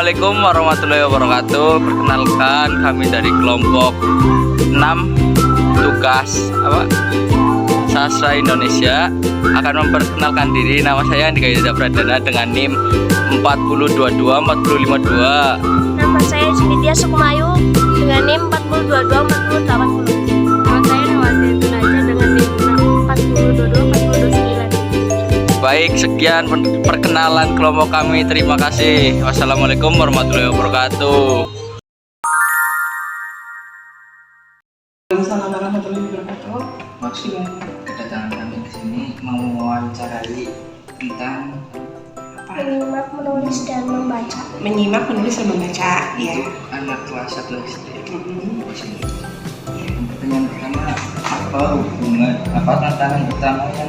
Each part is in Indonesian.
Assalamualaikum warahmatullahi wabarakatuh. Perkenalkan, kami dari kelompok 6 tugas Sastra Indonesia akan memperkenalkan diri. Nama saya Andika Yuda Pradana dengan NIM 4022452. Nama saya Cynthia Sukumayu dengan NIM 4022480. Nama saya Nawati Tunaja dengan NIM 4022429. Baik, sekian perkenalan kelompok kami. Terima kasih. Wassalamualaikum warahmatullahi wabarakatuh. Assalamualaikum warahmatullahi wabarakatuh. Maksud kedatangan kami ke sini mau mewawancarai tentang Menyimak, menulis, dan membaca. Menyimak, menulis, dan membaca. Ya. anak kelas 1 SD. Pertanyaan pertama, apa tantangan utama yang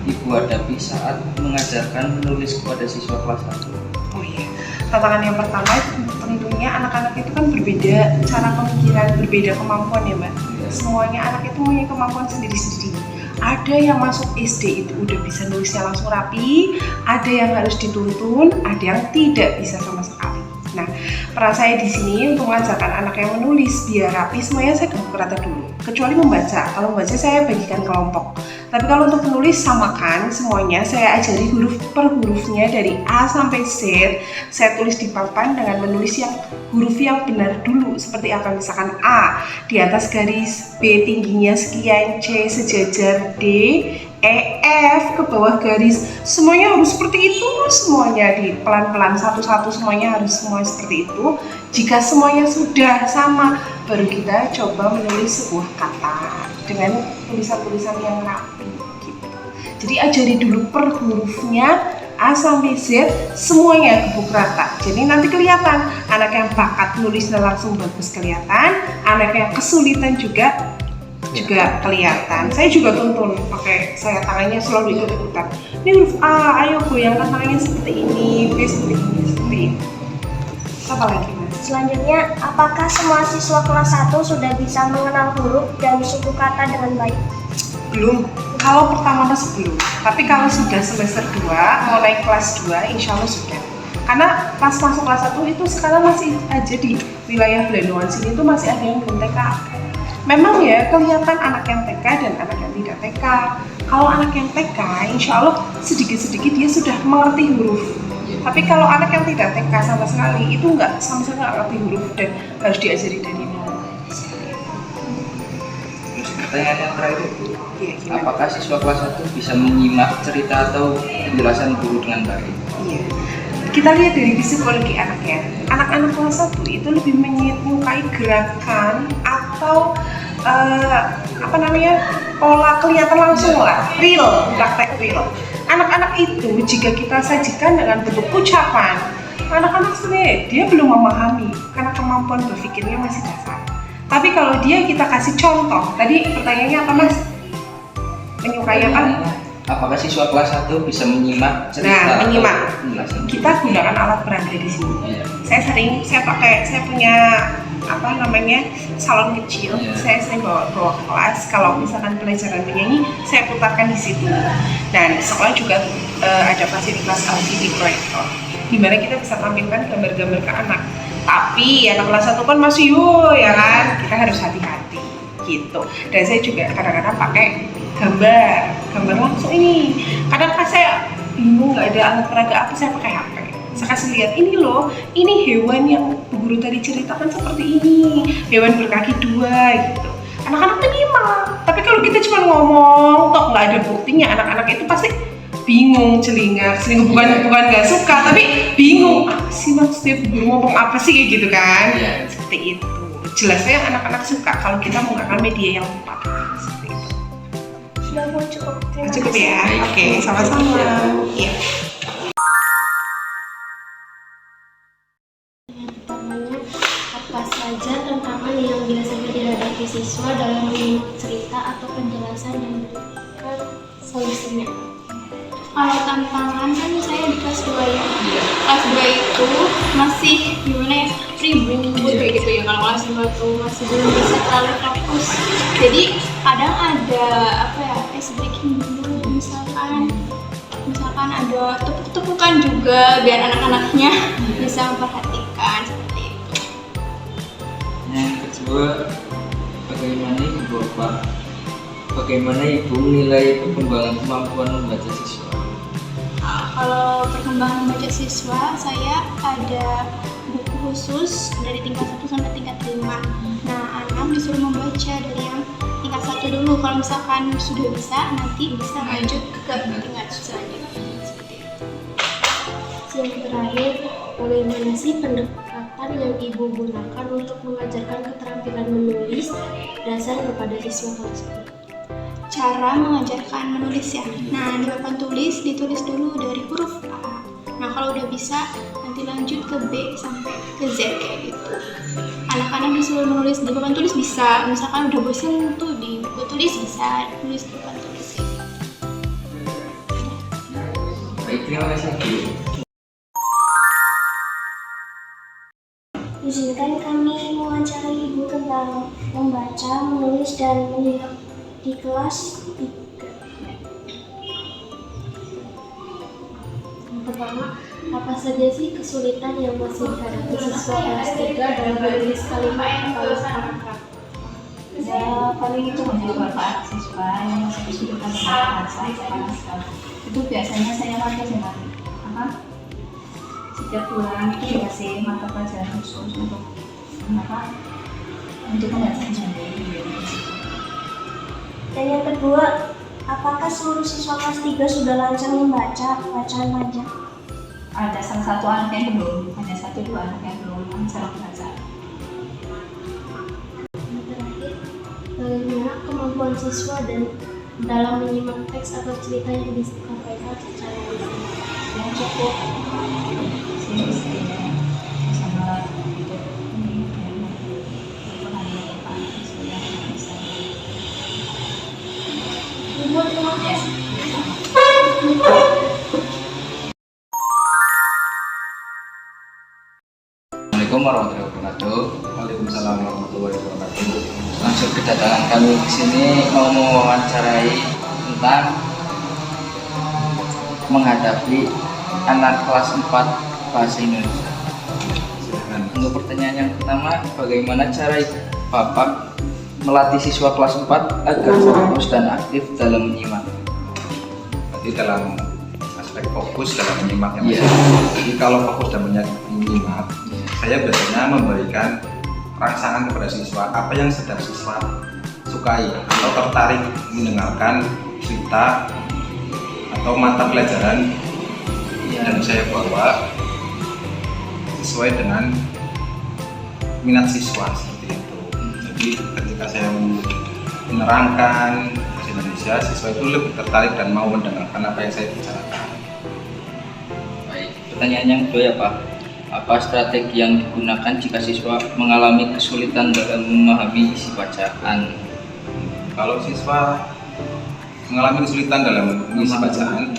Ibu hadapi saat mengajarkan menulis kepada siswa kelas 1? Oh iya. Tantangan yang pertama tentunya anak-anak itu kan berbeda cara pemikiran, berbeda kemampuan ya Mbak. Semuanya anak itu punya kemampuan sendiri-sendiri. Ada yang masuk SD itu udah bisa nulisnya langsung rapi, ada yang harus dituntun, ada yang tidak bisa sama sekali. Nah, peran saya di sini untuk mengajarkan anak yang menulis biar rapi semuanya saya gabung rata dulu. Kecuali membaca, kalau membaca saya bagikan kelompok. Tapi kalau untuk menulis samakan semuanya, saya ajari huruf per hurufnya dari A sampai Z. Saya tulis di papan dengan menulis yang huruf yang benar dulu. Seperti apa? Misalkan A, di atas garis, B tingginya sekian, C sejajar, D, E, F ke bawah garis. Semuanya harus seperti itu, semuanya di pelan-pelan satu-satu semuanya harus semua seperti itu. Jika semuanya sudah sama, baru kita coba menulis sebuah kata dengan tulisan-tulisan yang rapi gitu. Jadi ajari dulu per hurufnya A sampai Z semuanya gebuk rata. Jadi nanti kelihatan anak yang bakat nulisnya langsung bagus kelihatan, anak yang kesulitan juga kelihatan. Saya juga tuntun pakai saya tangannya selalu ikut-ikutan. Ini huruf A, ayo goyangkan tangannya seperti ini, B seperti ini, seperti ini. Apa lagi Mas? Selanjutnya, apakah semua siswa kelas 1 sudah bisa mengenal huruf dan suku kata dengan baik? Belum. Kalau pertama masih belum. Tapi kalau sudah semester 2, mau naik kelas 2, insya Allah sudah. Karena pas masuk kelas 1 itu sekarang masih aja di wilayah Belandoan sini itu masih ada yang belum TK. Memang ya kelihatan anak yang TK dan anak yang tidak TK. Kalau anak yang TK, insya Allah sedikit-sedikit dia sudah mengerti huruf. Tapi kalau anak yang tidak TK sama sekali itu sama sekali nggak ngerti huruf dan harus diajari dari nol. Terus pertanyaan yang terakhir, Ya, apakah siswa kelas 1 bisa menyimak cerita atau penjelasan guru dengan baik? Iya. Kita lihat dari psikologi anaknya. Anak-anak kelas 1 itu lebih menyukai gerakan atau pola kelihatan langsung lah, real, praktek real. Anak-anak itu jika kita sajikan dengan bentuk ucapan, anak-anak sebenarnya dia belum memahami karena kemampuan berpikirnya masih dasar. Tapi kalau kita kasih contoh, tadi pertanyaannya apa Mas? Menyukai apa? Apakah siswa kelas 1 bisa menyimak cerita? Nah, menyimak. Penjelasan? Kita gunakan alat peraga di sini. Iya. Saya punya salon kecil. Iya. Saya bawa ke kelas. Kalau misalkan pelajaran menyanyi, saya putarkan di situ. Dan di sekolah juga ada fasilitas LCD proyektor, di mana kita bisa tampilkan gambar-gambar ke anak. Tapi anak kelas 1 kan masih ya kan, kita harus hati-hati gitu. Dan saya juga kadang-kadang pakai gambar langsung ini. Kadang pas saya bingung nggak ada alat peraga apa, saya pakai HP. Saya kasih lihat, ini loh, ini hewan yang guru tadi ceritakan seperti ini, hewan berkaki 2 gitu. Anak-anak terima. Tapi kalau kita cuma ngomong, toh nggak ada buktinya, anak-anak itu pasti bingung, celingak bukan nggak suka, tapi bingung apa sih maksudnya guru ngomong apa sih kayak gitu kan? Iya. Seperti itu. Jelasnya anak-anak suka kalau kita menggunakan media yang tepat. Seperti itu. Sudah Bu, cukup. Terima Cukup kasih. ya. Oke, sama-sama. Iya. Pertanyaannya, apa saja tantangan yang biasanya dihadapi siswa dalam menyimak cerita atau penjelasan yang diberikan solusinya? Kalau tantangan kan saya di kelas 2 ya. Kelas 2 itu masih gimana ya, ribut kayak gitu ya. Kalau kelas 2 tuh masih belum bisa terlalu fokus. Jadi kadang ada ice breaking dulu, misalkan misalkan ada tepuk-tepukan juga biar anak-anaknya bisa memperhatikan seperti itu. Yang kedua, bagaimana ibu menilai perkembangan kemampuan membaca siswa? Kalau perkembangan membaca siswa, saya ada buku khusus dari tingkat 1 sampai tingkat 5. Nah, anak disuruh membaca dari yang tingkat 1 dulu. Kalau misalkan sudah bisa, nanti bisa lanjut ke tingkat selanjutnya. Seperti itu. Yang terakhir, bagaimana sih pendekatan yang ibu gunakan untuk mengajarkan keterampilan menulis dasar kepada siswa kelas 10? Cara mengajarkan menulis ya. Nah, di papan tulis ditulis dulu dari huruf A. Nah, kalau udah bisa nanti lanjut ke B sampai ke Z kayak gitu. Anak-anak disuruh menulis di papan tulis bisa. Misalkan udah bosan tuh di buku tulis bisa tulis di papan tulis kayak gitu. Baik, terima kasih Bu. Izinkan kami mewawancari ibu tentang membaca, menulis, dan menyimak di kelas 3. Yang pertama, apa saja sih kesulitan yang masih dihadapi siswa kelas 3 dalam menulis kalimat atau paragraf? Ya paling itu manfaat siswa yang masih kesulitan dengan bahasa itu biasanya saya pakai dengan setiap bulan itu dikasih mata pelajaran khusus untuk pembacaan sendiri. Dan yang kedua, apakah seluruh siswa kelas 3 sudah lancar membaca bacaan panjang? Ada salah satu anak yang belum, hanya 1-2 anak yang belum lancar membaca. Yang terakhir, bagaimana kemampuan siswa dan dalam menyimak teks atau cerita yang disampaikan secara lisan? Yang cukup sih sama untuk ini yang Ibu, terima kasih. Assalamualaikum warahmatullahi wabarakatuh. Waalaikumsalam warahmatullahi wabarakatuh. Langsung kedatangan kami di sini mau mewawancarai tentang menghadapi anak kelas 4 bahasa Indonesia. Untuk pertanyaan yang pertama, bagaimana cara Bapak melatih siswa kelas 4 agar fokus dan aktif dalam menyimak? Jadi dalam aspek fokus dalam menyimak ya Mas. Iya. Jadi kalau fokus dan menyimak, saya biasanya memberikan rangsangan kepada siswa apa yang sedang siswa sukai atau tertarik mendengarkan cerita atau mata pelajaran yang saya bawa sesuai dengan minat siswa seperti itu. Jadi ketika saya menerangkan bahasa Indonesia, siswa itu lebih tertarik dan mau mendengarkan apa yang saya bicarakan. Baik, pertanyaan yang kedua ya Pak. Apa strategi yang digunakan jika siswa mengalami kesulitan dalam memahami isi bacaan? Kalau siswa mengalami kesulitan dalam mengisi bacaan,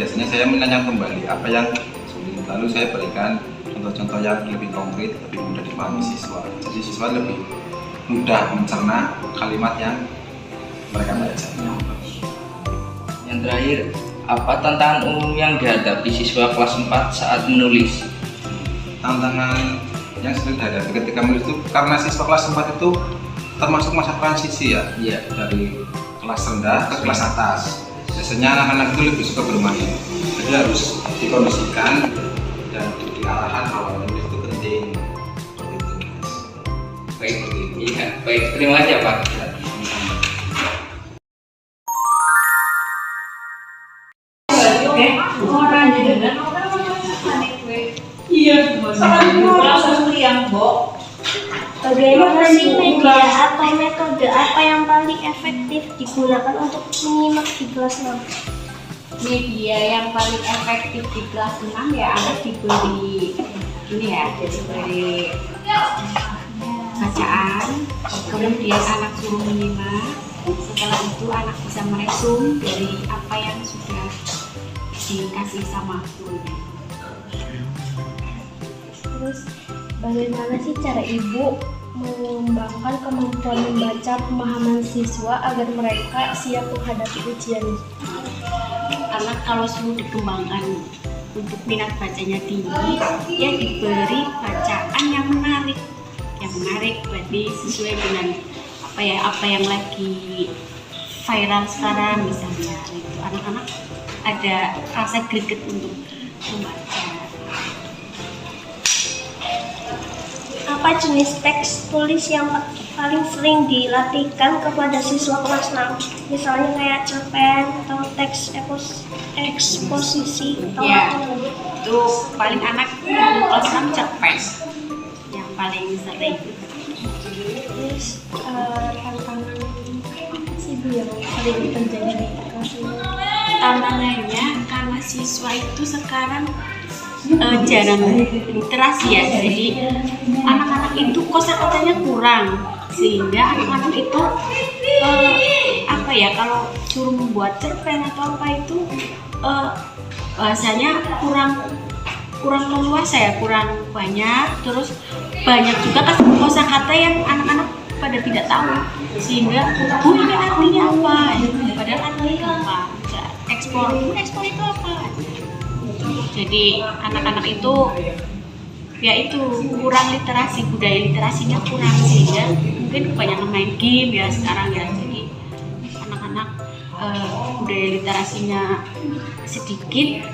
biasanya saya menanya kembali apa yang sulit, lalu saya berikan contoh-contoh yang lebih konkret, lebih mudah dipahami siswa. Jadi siswa lebih mudah mencerna kalimat yang mereka baca. Yang terakhir, apa tantangan umum yang dihadapi siswa kelas 4 saat menulis? Tantangan yang sering dihadapi ketika menulis itu karena siswa kelas 4 itu termasuk masa transisi ya, Iya. dari kelas rendah ke kelas atas. Biasanya anak-anak itu lebih suka bermain, jadi harus dikondisikan dan diberi arahan bahwa menulis itu penting. Gitu, Mas. Baik, iya, baik. Terima kasih ya Pak. Bagaimana sih media atau metode apa yang paling efektif digunakan untuk menyimak di kelas 6? Media yang paling efektif di kelas 6 ya anak diberi ini ya, diberi bacaan, kemudian anak suruh menyimak. Setelah itu anak bisa meresum dari apa yang sudah dikasih sama gurunya. Terus bagaimana sih cara ibu mengembangkan kemampuan membaca pemahaman siswa agar mereka siap menghadapi ujian? anak-anak kalau sudah dikembangkan untuk minat bacanya tinggi, ya diberi bacaan yang menarik, berarti sesuai dengan apa yang lagi viral sekarang misalnya. Itu anak-anak ada rasa greget untuk membaca. Apa jenis teks tulis yang paling sering dilatihkan kepada siswa kelas 6? Misalnya kayak cerpen atau teks eksposisi atau Ya, apa? itu paling anak kelas 6 cerpen yang paling sering. Terus tantangan apa sih Bu yang sering terjadi di kelas ini? Tantangannya karena siswa itu sekarang jarang literasi ya, jadi anak-anak itu kosakatanya kurang, sehingga anak-anak itu kalau suruh membuat cerpen atau apa itu bahasanya kurang leluasa ya, kurang banyak, terus banyak juga kosakata yang anak-anak pada tidak tahu, sehingga ini artinya apa, padahal artinya apa, ekspor itu apa. Jadi anak-anak itu kurang literasi, budaya literasinya kurang, sehingga mungkin kebanyakan main game ya sekarang ya. Jadi anak-anak budaya literasinya sedikit,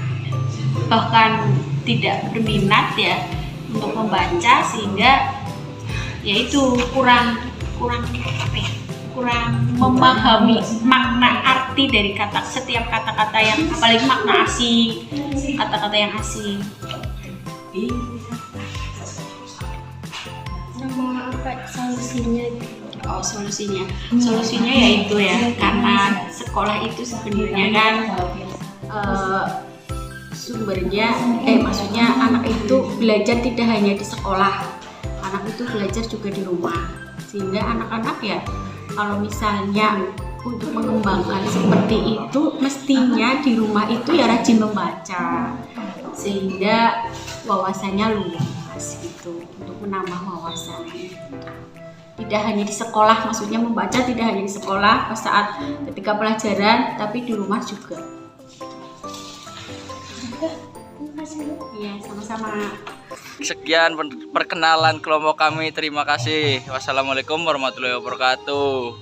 bahkan tidak berminat ya untuk membaca, sehingga yaitu kurang memahami makna arti dari setiap kata-kata yang, apalagi makna asing, kata-kata yang asing. Sama apa solusinya? Solusinya yaitu ya, karena sekolah itu sebenarnya kan sumbernya, maksudnya anak itu belajar tidak hanya di sekolah, anak itu belajar juga di rumah, sehingga anak-anak ya kalau misalnya untuk mengembangkan seperti itu, mestinya di rumah itu ya rajin membaca, sehingga wawasannya luas gitu, untuk menambah wawasan. Tidak hanya di sekolah, maksudnya membaca tidak hanya di sekolah pas saat ketika pelajaran, tapi di rumah juga. Iya, sama-sama. Sekian perkenalan kelompok kami. Terima kasih. Wassalamualaikum warahmatullahi wabarakatuh.